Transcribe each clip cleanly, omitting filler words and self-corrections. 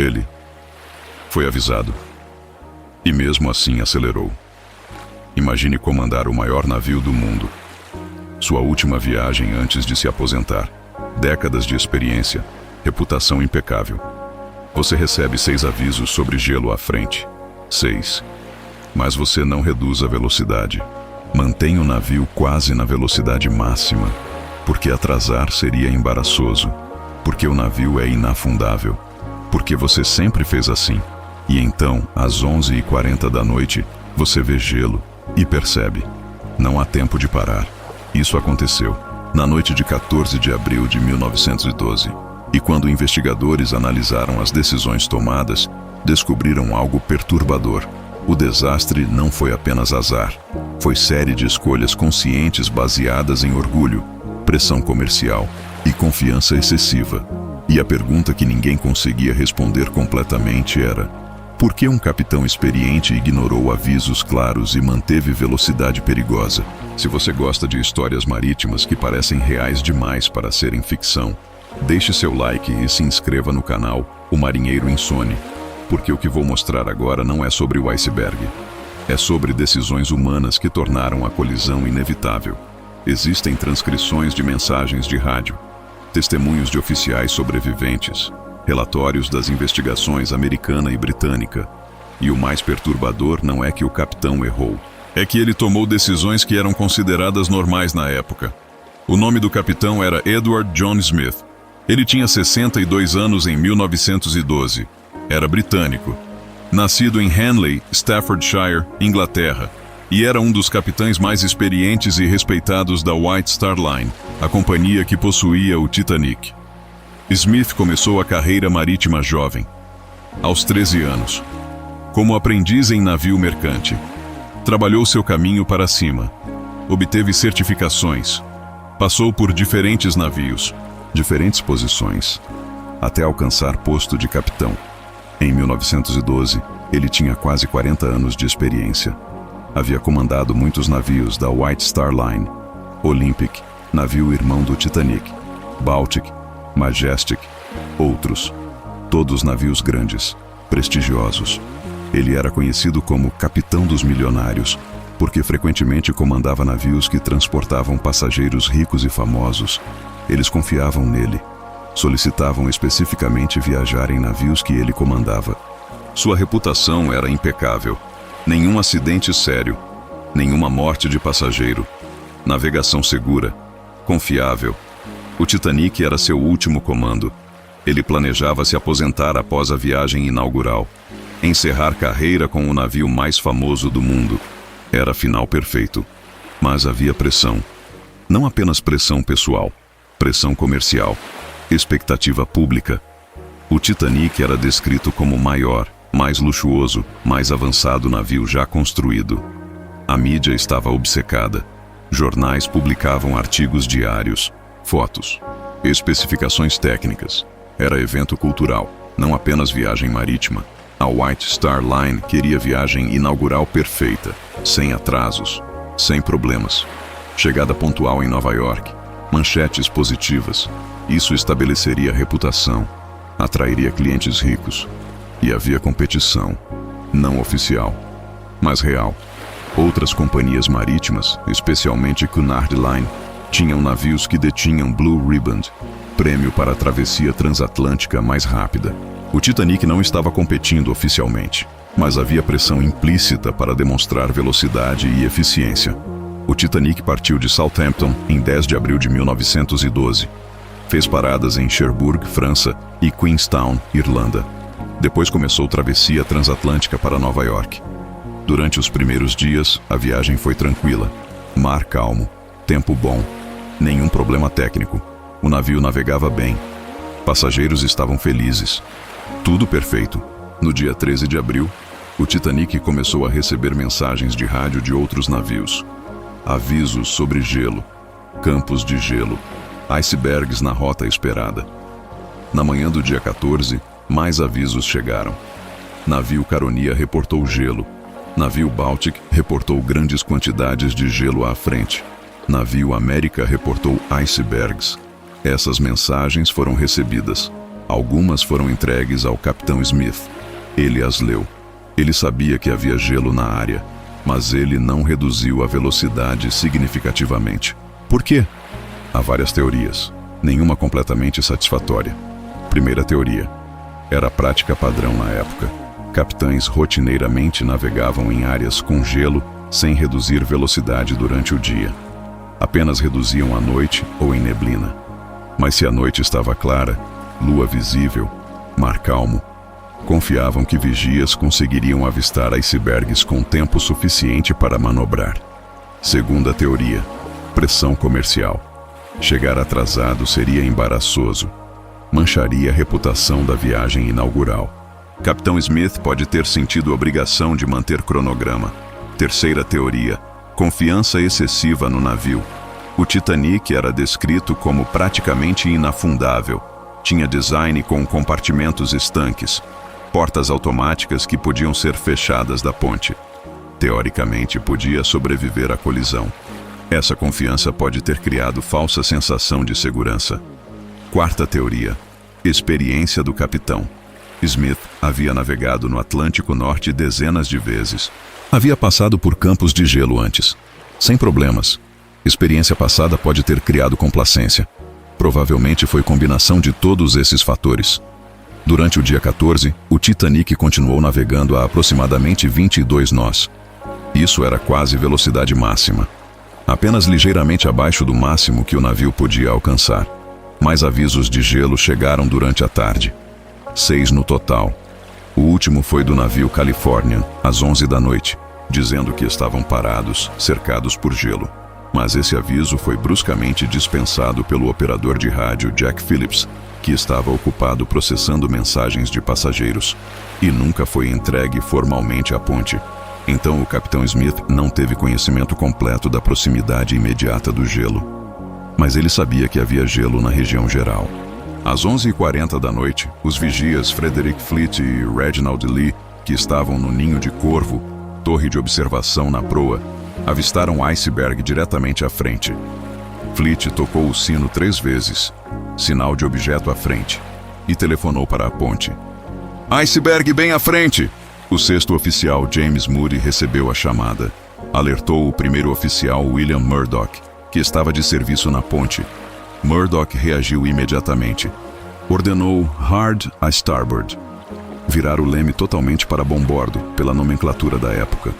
Ele foi avisado e mesmo assim acelerou. Imagine comandar o maior navio do mundo. Sua última viagem antes de se aposentar. Décadas de experiência, reputação impecável. Você recebe 6 avisos sobre gelo à frente. 6. Mas você não reduz a velocidade. Mantenha o navio quase na velocidade máxima, porque atrasar seria embaraçoso, porque o navio é inafundável, porque você sempre fez assim. E então, às 11h40 da noite, você vê gelo e percebe. Não há tempo de parar. Isso aconteceu na noite de 14 de abril de 1912. E quando investigadores analisaram as decisões tomadas, descobriram algo perturbador. O desastre não foi apenas azar. Foi série de escolhas conscientes baseadas em orgulho, pressão comercial e confiança excessiva. E a pergunta que ninguém conseguia responder completamente era: por que um capitão experiente ignorou avisos claros e manteve velocidade perigosa? Se você gosta de histórias marítimas que parecem reais demais para serem ficção, deixe seu like e se inscreva no canal O Marinheiro Insone, porque o que vou mostrar agora não é sobre o iceberg. É sobre decisões humanas que tornaram a colisão inevitável. Existem transcrições de mensagens de rádio, testemunhos de oficiais sobreviventes, relatórios das investigações americana e britânica. E o mais perturbador não é que o capitão errou. É que ele tomou decisões que eram consideradas normais na época. O nome do capitão era Edward John Smith. Ele tinha 62 anos em 1912. Era britânico. Nascido em Henley, Staffordshire, Inglaterra. E era um dos capitães mais experientes e respeitados da White Star Line, a companhia que possuía o Titanic. Smith começou a carreira marítima jovem, aos 13 anos, como aprendiz em navio mercante. Trabalhou seu caminho para cima, obteve certificações, passou por diferentes navios, diferentes posições, até alcançar posto de capitão. Em 1912, ele tinha quase 40 anos de experiência. Havia comandado muitos navios da White Star Line, Olympic, navio irmão do Titanic, Baltic, Majestic, outros, todos navios grandes, prestigiosos. Ele era conhecido como Capitão dos Milionários, porque frequentemente comandava navios que transportavam passageiros ricos e famosos. Eles confiavam nele, solicitavam especificamente viajar em navios que ele comandava. Sua reputação era impecável. Nenhum acidente sério, nenhuma morte de passageiro, navegação segura, confiável. O Titanic era seu último comando. Ele planejava se aposentar após a viagem inaugural, encerrar carreira com o navio mais famoso do mundo. Era final perfeito. Mas havia pressão. Não apenas pressão pessoal, pressão comercial, expectativa pública. O Titanic era descrito como o maior, mais luxuoso, mais avançado navio já construído. A mídia estava obcecada. Jornais publicavam artigos diários, fotos, especificações técnicas. Era evento cultural, não apenas viagem marítima. A White Star Line queria viagem inaugural perfeita, sem atrasos, sem problemas. Chegada pontual em Nova York, manchetes positivas. Isso estabeleceria reputação, atrairia clientes ricos. E havia competição, não oficial, mas real. Outras companhias marítimas, especialmente Cunard Line, tinham navios que detinham Blue Ribbon, prêmio para a travessia transatlântica mais rápida. O Titanic não estava competindo oficialmente, mas havia pressão implícita para demonstrar velocidade e eficiência. O Titanic partiu de Southampton em 10 de abril de 1912. Fez paradas em Cherbourg, França, e Queenstown, Irlanda. Depois começou travessia transatlântica para Nova York. Durante os primeiros dias, a viagem foi tranquila. Mar calmo, tempo bom, nenhum problema técnico. O navio navegava bem. Passageiros estavam felizes. Tudo perfeito. No dia 13 de abril, o Titanic começou a receber mensagens de rádio de outros navios. Avisos sobre gelo, campos de gelo, icebergs na rota esperada. Na manhã do dia 14, mais avisos chegaram. Navio Caronia reportou gelo. Navio Baltic reportou grandes quantidades de gelo à frente. Navio América reportou icebergs. Essas mensagens foram recebidas. Algumas foram entregues ao capitão Smith. Ele as leu. Ele sabia que havia gelo na área, mas ele não reduziu a velocidade significativamente. Por quê? Há várias teorias, nenhuma completamente satisfatória. Primeira teoria: era prática padrão na época. Capitães rotineiramente navegavam em áreas com gelo sem reduzir velocidade durante o dia. Apenas reduziam à noite ou em neblina. Mas se a noite estava clara, lua visível, mar calmo, confiavam que vigias conseguiriam avistar icebergs com tempo suficiente para manobrar. Segunda teoria: pressão comercial. Chegar atrasado seria embaraçoso. Mancharia a reputação da viagem inaugural. Capitão Smith pode ter sentido obrigação de manter cronograma. Terceira teoria: confiança excessiva no navio. O Titanic era descrito como praticamente inafundável. Tinha design com compartimentos estanques, portas automáticas que podiam ser fechadas da ponte. Teoricamente, podia sobreviver à colisão. Essa confiança pode ter criado falsa sensação de segurança. Quarta teoria: experiência do capitão. Smith havia navegado no Atlântico Norte dezenas de vezes. Havia passado por campos de gelo antes, sem problemas. Experiência passada pode ter criado complacência. Provavelmente foi combinação de todos esses fatores. Durante o dia 14, o Titanic continuou navegando a aproximadamente 22 nós. Isso era quase velocidade máxima. Apenas ligeiramente abaixo do máximo que o navio podia alcançar. Mais avisos de gelo chegaram durante a tarde. 6 no total. O último foi do navio Californian, às 11 da noite, dizendo que estavam parados, cercados por gelo. Mas esse aviso foi bruscamente dispensado pelo operador de rádio Jack Phillips, que estava ocupado processando mensagens de passageiros, e nunca foi entregue formalmente à ponte. Então o capitão Smith não teve conhecimento completo da proximidade imediata do gelo. Mas ele sabia que havia gelo na região geral. Às 11h40 da noite, os vigias Frederick Fleet e Reginald Lee, que estavam no Ninho de Corvo, torre de observação na proa, avistaram o iceberg diretamente à frente. Fleet tocou o sino 3 vezes, sinal de objeto à frente, e telefonou para a ponte. "Iceberg bem à frente!" O 6º oficial James Moody recebeu a chamada. Alertou o 1º oficial William Murdoch, que estava de serviço na ponte. Murdoch reagiu imediatamente. Ordenou hard a starboard. Virar o leme totalmente para bombordo, pela nomenclatura da época.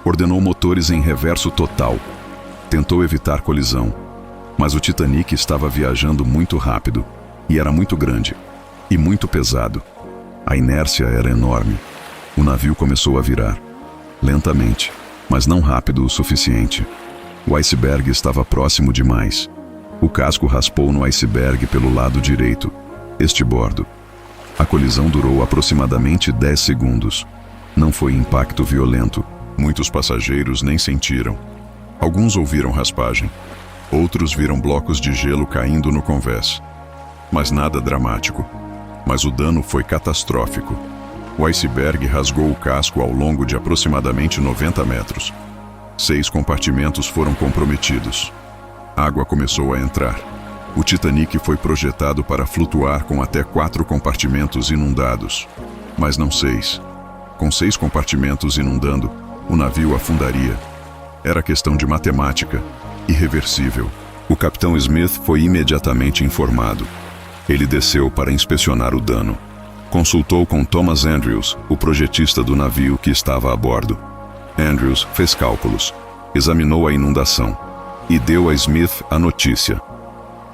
Ordenou motores em reverso total. Tentou evitar colisão. Mas o Titanic estava viajando muito rápido, e era muito grande, e muito pesado. A inércia era enorme. O navio começou a virar. Lentamente, mas não rápido o suficiente. O iceberg estava próximo demais. O casco raspou no iceberg pelo lado direito, estibordo. A colisão durou aproximadamente 10 segundos. Não foi impacto violento. Muitos passageiros nem sentiram. Alguns ouviram raspagem. Outros viram blocos de gelo caindo no convés. Mas nada dramático. Mas o dano foi catastrófico. O iceberg rasgou o casco ao longo de aproximadamente 90 metros. 6 compartimentos foram comprometidos. Água começou a entrar. O Titanic foi projetado para flutuar com até 4 compartimentos inundados. Mas não 6. Com 6 compartimentos inundando, o navio afundaria. Era questão de matemática, irreversível. O capitão Smith foi imediatamente informado. Ele desceu para inspecionar o dano. Consultou com Thomas Andrews, o projetista do navio que estava a bordo. Andrews fez cálculos, examinou a inundação e deu a Smith a notícia.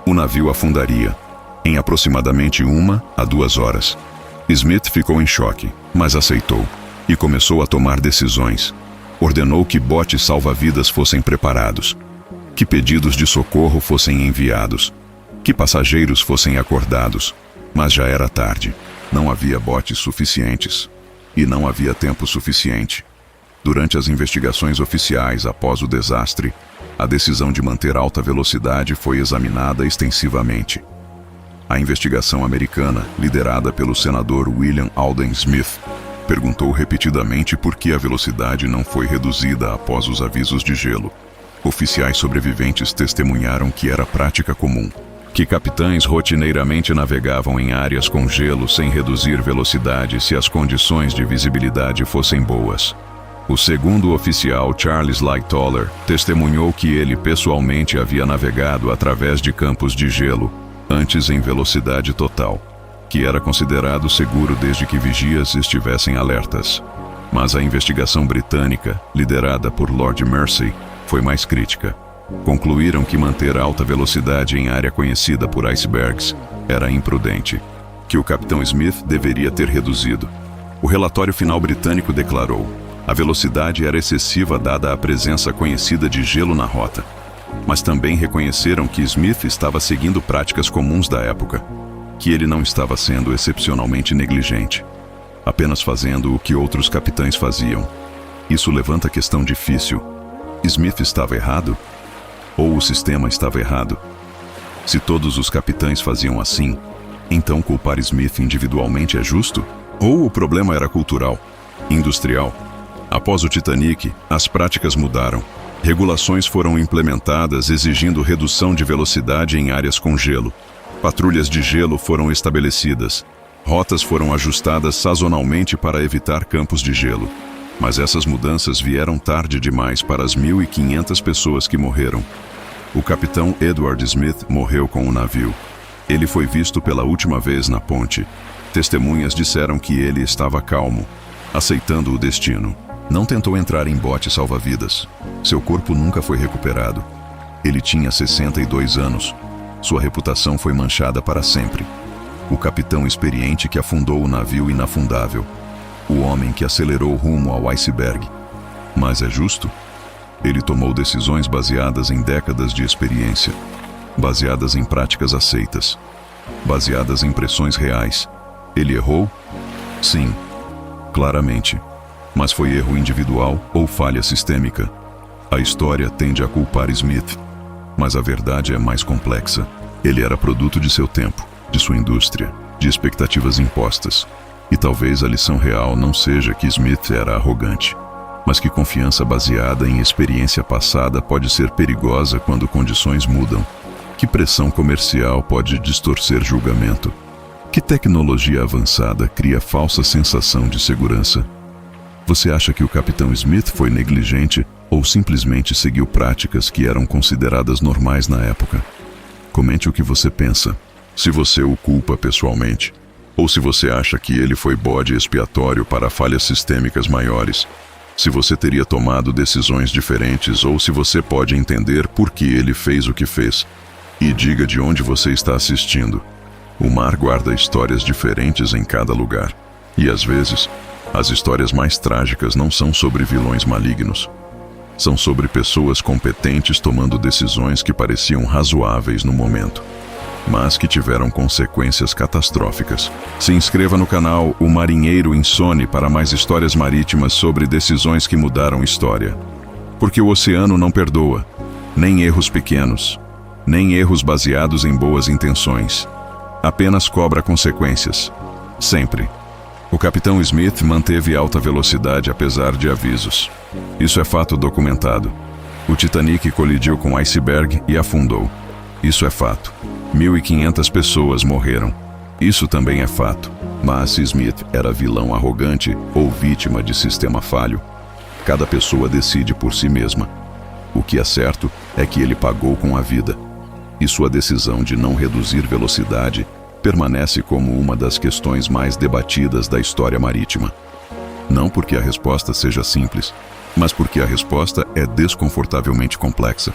O navio afundaria em aproximadamente 1 a 2 horas. Smith ficou em choque, mas aceitou e começou a tomar decisões. Ordenou que botes salva-vidas fossem preparados, que pedidos de socorro fossem enviados, que passageiros fossem acordados, mas já era tarde. Não havia botes suficientes e não havia tempo suficiente. Durante as investigações oficiais após o desastre, a decisão de manter alta velocidade foi examinada extensivamente. A investigação americana, liderada pelo senador William Alden Smith, perguntou repetidamente por que a velocidade não foi reduzida após os avisos de gelo. Oficiais sobreviventes testemunharam que era prática comum. que capitães rotineiramente navegavam em áreas com gelo sem reduzir velocidade se as condições de visibilidade fossem boas. O segundo oficial, Charles Lightoller, testemunhou que ele pessoalmente havia navegado através de campos de gelo, antes em velocidade total, que era considerado seguro desde que vigias estivessem alertas. Mas a investigação britânica, liderada por Lord Mersey, foi mais crítica. Concluíram que manter alta velocidade em área conhecida por icebergs era imprudente, que o capitão Smith deveria ter reduzido. O relatório final britânico declarou: a velocidade era excessiva dada a presença conhecida de gelo na rota. Mas também reconheceram que Smith estava seguindo práticas comuns da época, que ele não estava sendo excepcionalmente negligente, apenas fazendo o que outros capitães faziam. Isso levanta a questão difícil: Smith estava errado? Ou o sistema estava errado? Se todos os capitães faziam assim, então culpar Smith individualmente é justo? Ou o problema era cultural, industrial? Após o Titanic, as práticas mudaram. Regulações foram implementadas exigindo redução de velocidade em áreas com gelo. Patrulhas de gelo foram estabelecidas. Rotas foram ajustadas sazonalmente para evitar campos de gelo. Mas essas mudanças vieram tarde demais para as 1.500 pessoas que morreram. O capitão Edward Smith morreu com o navio. Ele foi visto pela última vez na ponte. Testemunhas disseram que ele estava calmo, aceitando o destino. Não tentou entrar em bote salva-vidas. Seu corpo nunca foi recuperado. Ele tinha 62 anos. Sua reputação foi manchada para sempre. O capitão experiente que afundou o navio inafundável. O homem que acelerou rumo ao iceberg. Mas é justo? Ele tomou decisões baseadas em décadas de experiência, baseadas em práticas aceitas, baseadas em pressões reais. Ele errou? Sim, claramente. Mas foi erro individual ou falha sistêmica? A história tende a culpar Smith, mas a verdade é mais complexa. Ele era produto de seu tempo, de sua indústria, de expectativas impostas. E talvez a lição real não seja que Smith era arrogante, mas que confiança baseada em experiência passada pode ser perigosa quando condições mudam. Que pressão comercial pode distorcer julgamento? Que tecnologia avançada cria falsa sensação de segurança? Você acha que o capitão Smith foi negligente ou simplesmente seguiu práticas que eram consideradas normais na época? Comente o que você pensa. Se você o culpa pessoalmente, ou se você acha que ele foi bode expiatório para falhas sistêmicas maiores. Se você teria tomado decisões diferentes ou se você pode entender por que ele fez o que fez. E diga de onde você está assistindo. O mar guarda histórias diferentes em cada lugar. E às vezes, as histórias mais trágicas não são sobre vilões malignos. São sobre pessoas competentes tomando decisões que pareciam razoáveis no momento, mas que tiveram consequências catastróficas. Se inscreva no canal O Marinheiro Insone para mais histórias marítimas sobre decisões que mudaram história. Porque o oceano não perdoa, nem erros pequenos, nem erros baseados em boas intenções. Apenas cobra consequências. Sempre. O capitão Smith manteve alta velocidade apesar de avisos. Isso é fato documentado. O Titanic colidiu com iceberg e afundou. Isso é fato. 1.500 pessoas morreram. Isso também é fato. Mas se Smith era vilão arrogante ou vítima de sistema falho, cada pessoa decide por si mesma. O que é certo é que ele pagou com a vida. E sua decisão de não reduzir velocidade permanece como uma das questões mais debatidas da história marítima. Não porque a resposta seja simples, mas porque a resposta é desconfortavelmente complexa.